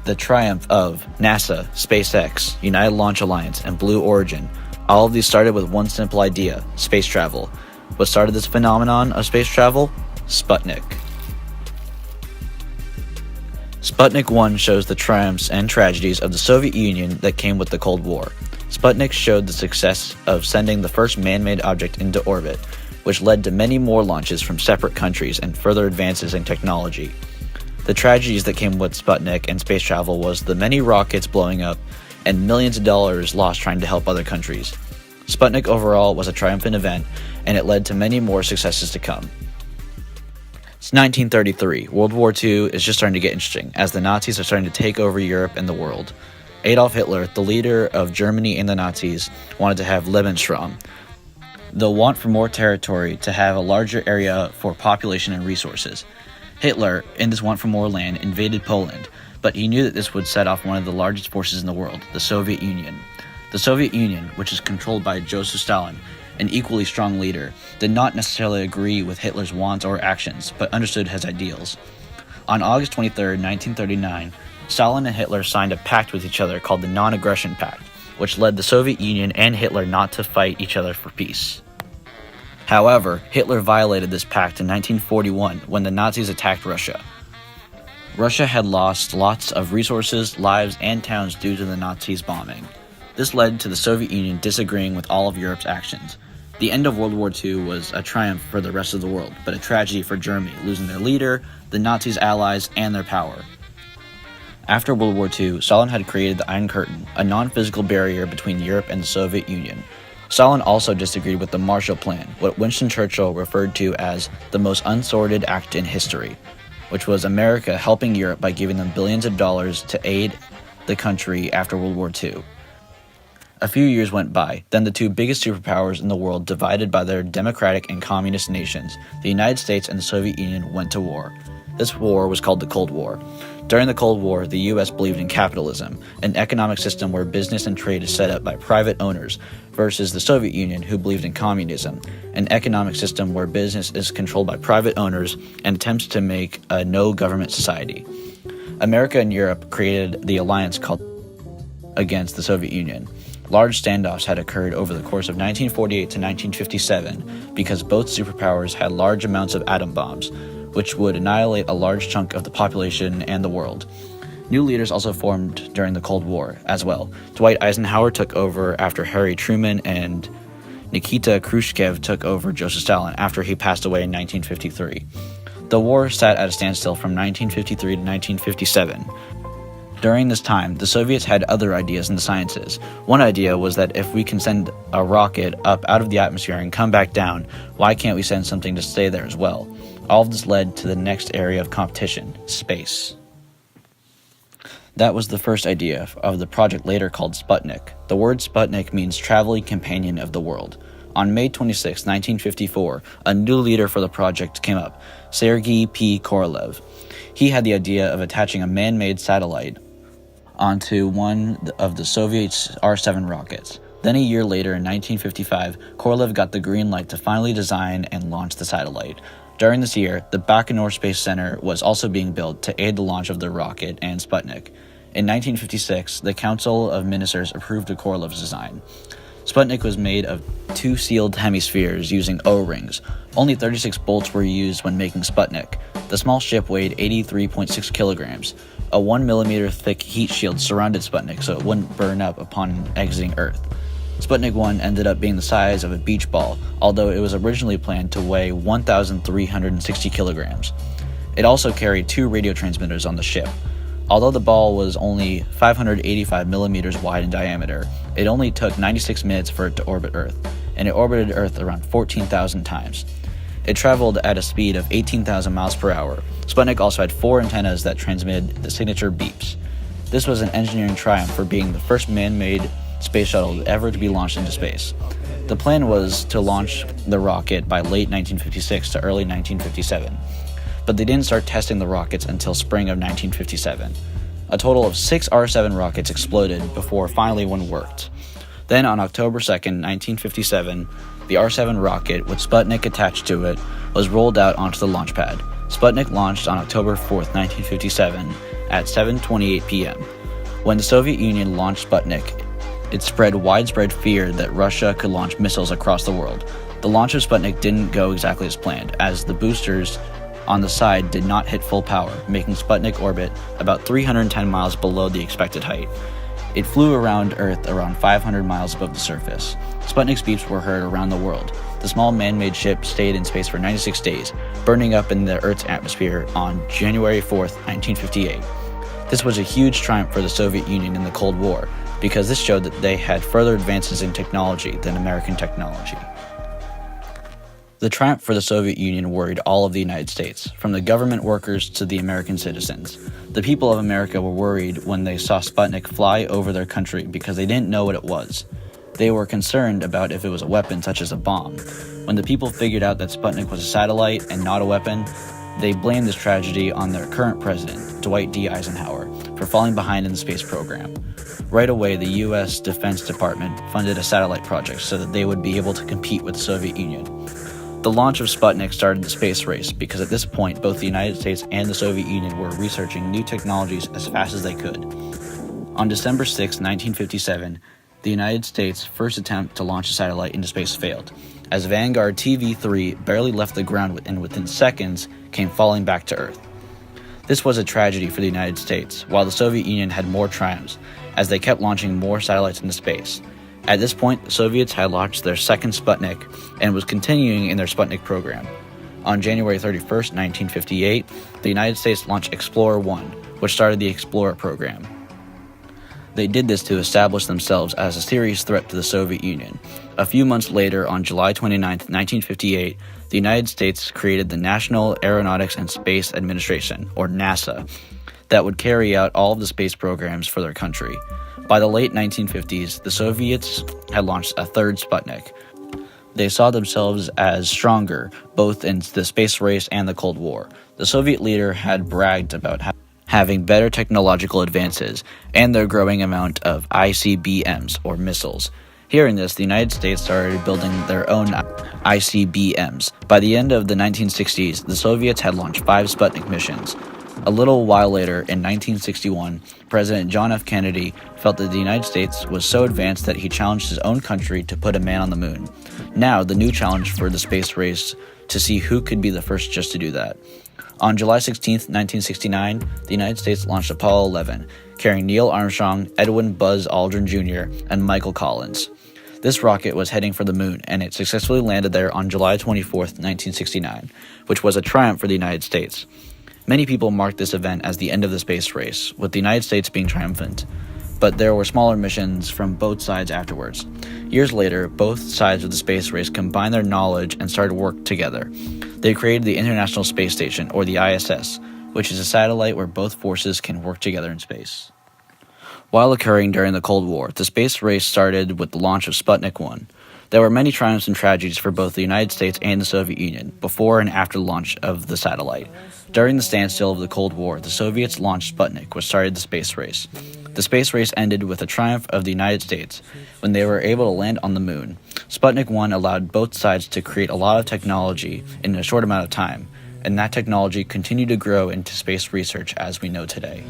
The triumph of NASA, SpaceX, United Launch Alliance, and Blue Origin. All of these started with one simple idea: space travel. What started this phenomenon of space travel? Sputnik. Sputnik 1 shows the triumphs and tragedies of the Soviet Union that came with the Cold War. Sputnik showed the success of sending the first man-made object into orbit, which led to many more launches from separate countries and further advances in technology. The tragedies that came with Sputnik and space travel was the many rockets blowing up and millions of dollars lost trying to help other countries. Sputnik overall was a triumphant event, and it led to many more successes to come. It's 1933. World War II is just starting to get interesting, as the Nazis are starting to take over Europe and the world. Adolf Hitler, the leader of Germany and the Nazis, wanted to have Lebensraum, the want for more territory to have a larger area for population and resources. Hitler, in this want for more land, invaded Poland, but he knew that this would set off one of the largest forces in the world, the Soviet Union. The Soviet Union, which is controlled by Joseph Stalin, an equally strong leader, did not necessarily agree with Hitler's wants or actions, but understood his ideals. On August 23, 1939, Stalin and Hitler signed a pact with each other called the Non-Aggression Pact, which led the Soviet Union and Hitler not to fight each other for peace. However, Hitler violated this pact in 1941 when the Nazis attacked Russia. Russia had lost lots of resources, lives, and towns due to the Nazis' bombing. This led to the Soviet Union disagreeing with all of Europe's actions. The end of World War II was a triumph for the rest of the world, but a tragedy for Germany, losing their leader, the Nazis' allies, and their power. After World War II, Stalin had created the Iron Curtain, a non-physical barrier between Europe and the Soviet Union. Stalin also disagreed with the Marshall Plan, what Winston Churchill referred to as the most unsorted act in history, which was America helping Europe by giving them billions of dollars to aid the country after World War II. A few years went by, then the two biggest superpowers in the world divided by their democratic and communist nations, the United States and the Soviet Union, went to war. This war was called the Cold War. During the Cold War, the U.S. believed in capitalism, an economic system where business and trade is set up by private owners, versus the Soviet Union, who believed in communism, an economic system where business is controlled by private owners and attempts to make a no-government society. America and Europe created the alliance called against the Soviet Union. Large standoffs had occurred over the course of 1948 to 1957 because both superpowers had large amounts of atom bombs, which would annihilate a large chunk of the population and the world. New leaders also formed during the Cold War as well. Dwight Eisenhower took over after Harry Truman, and Nikita Khrushchev took over Joseph Stalin after he passed away in 1953. The war sat at a standstill from 1953 to 1957. During this time, the Soviets had other ideas in the sciences. One idea was that if we can send a rocket up out of the atmosphere and come back down, why can't we send something to stay there as well? All of this led to the next area of competition, space. That was the first idea of the project later called Sputnik. The word Sputnik means traveling companion of the world. On May 26, 1954, a new leader for the project came up, Sergei P. Korolev. He had the idea of attaching a man-made satellite onto one of the Soviet R-7 rockets. Then a year later, in 1955, Korolev got the green light to finally design and launch the satellite. During this year, the Baikonur Space Center was also being built to aid the launch of the rocket and Sputnik. In 1956, the Council of Ministers approved of Korolev's design. Sputnik was made of two sealed hemispheres using O-rings. Only 36 bolts were used when making Sputnik. The small ship weighed 83.6 kilograms. A 1 millimeter thick heat shield surrounded Sputnik so it wouldn't burn up upon exiting Earth. Sputnik 1 ended up being the size of a beach ball, although it was originally planned to weigh 1,360 kilograms. It also carried two radio transmitters on the ship. Although the ball was only 585 millimeters wide in diameter, it only took 96 minutes for it to orbit Earth, and it orbited Earth around 14,000 times. It traveled at a speed of 18,000 miles per hour. Sputnik also had 4 antennas that transmitted the signature beeps. This was an engineering triumph for being the first man-made space shuttle ever to be launched into space. The plan was to launch the rocket by late 1956 to early 1957, but they didn't start testing the rockets until spring of 1957. A total of 6 R-7 rockets exploded before finally one worked. Then on October 2nd, 1957, the R-7 rocket with Sputnik attached to it was rolled out onto the launch pad. Sputnik launched on October 4th, 1957, at 7:28 p.m. When the Soviet Union launched Sputnik, it spread widespread fear that Russia could launch missiles across the world. The launch of Sputnik didn't go exactly as planned, as the boosters on the side did not hit full power, making Sputnik orbit about 310 miles below the expected height. It flew around Earth around 500 miles above the surface. Sputnik's beeps were heard around the world. The small man-made ship stayed in space for 96 days, burning up in the Earth's atmosphere on January 4th, 1958. This was a huge triumph for the Soviet Union in the Cold War, because this showed that they had further advances in technology than American technology. The triumph for the Soviet Union worried all of the United States, from the government workers to the American citizens. The people of America were worried when they saw Sputnik fly over their country because they didn't know what it was. They were concerned about if it was a weapon such as a bomb. When the people figured out that Sputnik was a satellite and not a weapon, they blamed this tragedy on their current president, Dwight D. Eisenhower, for falling behind in the space program. Right away, the U.S. Defense Department funded a satellite project so that they would be able to compete with the Soviet Union. The launch of Sputnik started the space race because at this point, both the United States and the Soviet Union were researching new technologies as fast as they could. On December 6, 1957, the United States' first attempt to launch a satellite into space failed, as Vanguard TV-3 barely left the ground and within seconds came falling back to Earth. This was a tragedy for the United States, while the Soviet Union had more triumphs, as they kept launching more satellites into space. At this point, the Soviets had launched their second Sputnik and was continuing in their Sputnik program. On January 31st, 1958, the United States launched Explorer 1, which started the Explorer program. They did this to establish themselves as a serious threat to the Soviet Union. A few months later, on July 29, 1958, the United States created the National Aeronautics and Space Administration, or NASA, that would carry out all of the space programs for their country. By the late 1950s, the Soviets had launched a third Sputnik. They saw themselves as stronger, both in the space race and the Cold War. The Soviet leader had bragged about having better technological advances and their growing amount of ICBMs, or missiles. Hearing this, the United States started building their own ICBMs. By the end of the 1960s, the Soviets had launched 5 Sputnik missions. A little while later, in 1961, President John F. Kennedy felt that the United States was so advanced that he challenged his own country to put a man on the moon. Now, the new challenge for the space race to see who could be the first just to do that. On July 16, 1969, the United States launched Apollo 11, carrying Neil Armstrong, Edwin Buzz Aldrin Jr., and Michael Collins. This rocket was heading for the moon, and it successfully landed there on July 24, 1969, which was a triumph for the United States. Many people marked this event as the end of the space race, with the United States being triumphant, but there were smaller missions from both sides afterwards. Years later, both sides of the space race combined their knowledge and started work together. They created the International Space Station, or the ISS, which is a satellite where both forces can work together in space. While occurring during the Cold War, the space race started with the launch of Sputnik 1. There were many triumphs and tragedies for both the United States and the Soviet Union, before and after the launch of the satellite. During the standstill of the Cold War, the Soviets launched Sputnik, which started the space race. The space race ended with a triumph of the United States, when they were able to land on the moon. Sputnik 1 allowed both sides to create a lot of technology in a short amount of time, and that technology continued to grow into space research as we know today.